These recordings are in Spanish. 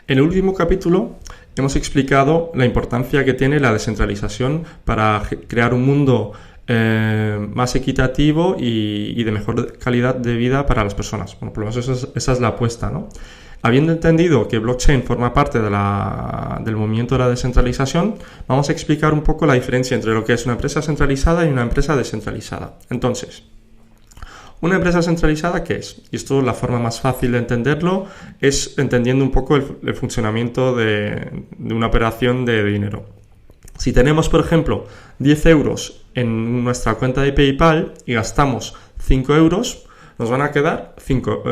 En el último capítulo hemos explicado la importancia que tiene la descentralización para crear un mundo más equitativo y de mejor calidad de vida para las personas. Bueno, por lo menos esa es la apuesta, ¿no? Habiendo entendido que blockchain forma parte del movimiento de la descentralización, vamos a explicar un poco la diferencia entre lo que es una empresa centralizada y una empresa descentralizada. Entonces, ¿una empresa centralizada qué es? Y esto, la forma más fácil de entenderlo es entendiendo un poco el funcionamiento de una operación de dinero. Si tenemos, por ejemplo, 10 euros en nuestra cuenta de PayPal y gastamos 5 euros, nos van a quedar 5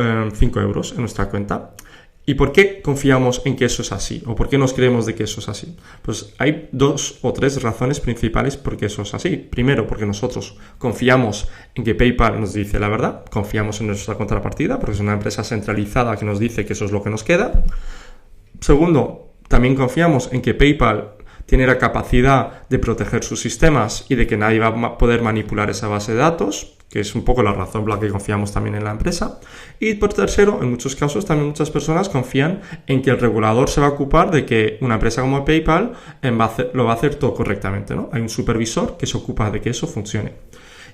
euros en nuestra cuenta. ¿Y por qué confiamos en que eso es así? ¿O por qué nos creemos de que eso es así? Pues hay 2 o 3 razones principales por qué eso es así. Primero, porque nosotros confiamos en que PayPal nos dice la verdad, confiamos en nuestra contrapartida, porque es una empresa centralizada que nos dice que eso es lo que nos queda. Segundo, también confiamos en que PayPal tiene la capacidad de proteger sus sistemas y de que nadie va a poder manipular esa base de datos, que es un poco la razón por la que confiamos también en la empresa. Y por tercero, en muchos casos también muchas personas confían en que el regulador se va a ocupar de que una empresa como PayPal lo va a hacer todo correctamente, ¿no? Hay un supervisor que se ocupa de que eso funcione.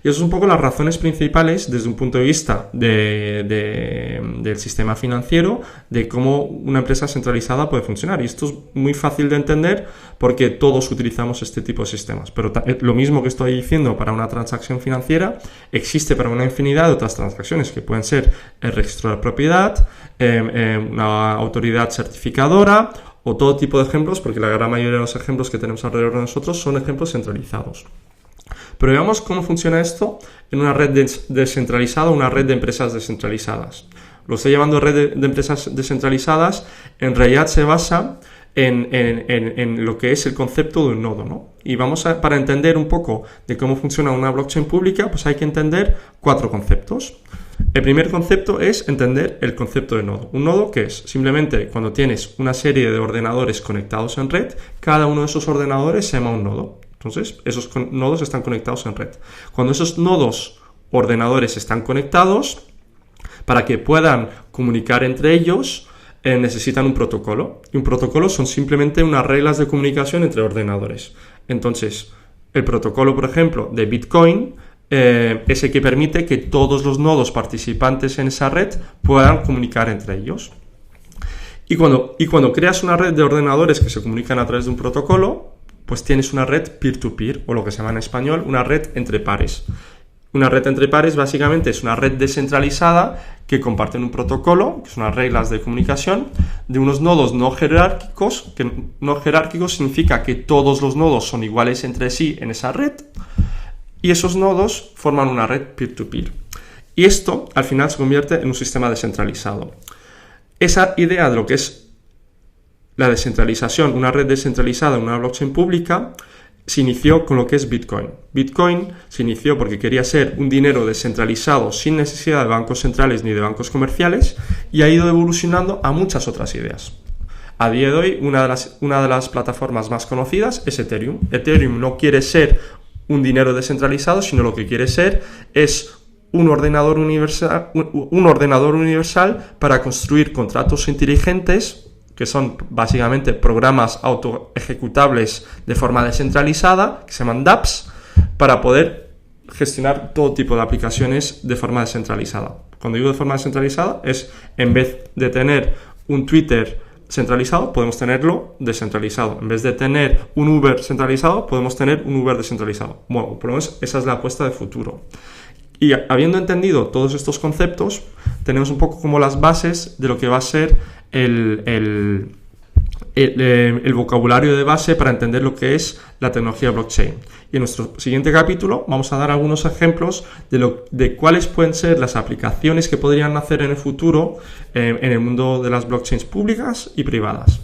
Y esas son un poco las razones principales desde un punto de vista del sistema financiero, de cómo una empresa centralizada puede funcionar. Y esto es muy fácil de entender porque todos utilizamos este tipo de sistemas. Pero lo mismo que estoy diciendo para una transacción financiera, existe para una infinidad de otras transacciones que pueden ser el registro de propiedad, una autoridad certificadora o todo tipo de ejemplos, porque la gran mayoría de los ejemplos que tenemos alrededor de nosotros son ejemplos centralizados. Pero veamos cómo funciona esto en una red descentralizada o una red de empresas descentralizadas. Lo estoy llamando red de empresas descentralizadas, en realidad se basa en lo que es el concepto de un nodo, ¿no? Y para entender un poco de cómo funciona una blockchain pública, pues hay que entender 4 conceptos. El primer concepto es entender el concepto de nodo. Un nodo, ¿qué es? Simplemente cuando tienes una serie de ordenadores conectados en red, cada uno de esos ordenadores se llama un nodo. Entonces, esos nodos están conectados en red. Cuando esos nodos ordenadores están conectados, para que puedan comunicar entre ellos, necesitan un protocolo. Y un protocolo son simplemente unas reglas de comunicación entre ordenadores. Entonces, el protocolo, por ejemplo, de Bitcoin, es el que permite que todos los nodos participantes en esa red puedan comunicar entre ellos. Y cuando creas una red de ordenadores que se comunican a través de un protocolo, pues tienes una red peer-to-peer, o lo que se llama en español una red entre pares. Una red entre pares básicamente es una red descentralizada que comparten un protocolo, que son unas reglas de comunicación, de unos nodos no jerárquicos, que no jerárquicos significa que todos los nodos son iguales entre sí en esa red, y esos nodos forman una red peer-to-peer. Y esto al final se convierte en un sistema descentralizado. Esa idea de lo que es la descentralización, una red descentralizada, una blockchain pública, se inició con lo que es Bitcoin. Bitcoin se inició porque quería ser un dinero descentralizado sin necesidad de bancos centrales ni de bancos comerciales y ha ido evolucionando a muchas otras ideas. A día de hoy, una de las plataformas más conocidas es Ethereum. Ethereum no quiere ser un dinero descentralizado, sino lo que quiere ser es un ordenador universal para construir contratos inteligentes, que son básicamente programas autoejecutables de forma descentralizada, que se llaman dApps, para poder gestionar todo tipo de aplicaciones de forma descentralizada. Cuando digo de forma descentralizada es, en vez de tener un Twitter centralizado, podemos tenerlo descentralizado. En vez de tener un Uber centralizado, podemos tener un Uber descentralizado. Bueno, por lo menos esa es la apuesta de futuro. Y habiendo entendido todos estos conceptos, tenemos un poco como las bases de lo que va a ser el vocabulario de base para entender lo que es la tecnología blockchain. Y en nuestro siguiente capítulo vamos a dar algunos ejemplos de cuáles pueden ser las aplicaciones que podrían nacer en el futuro en el mundo de las blockchains públicas y privadas.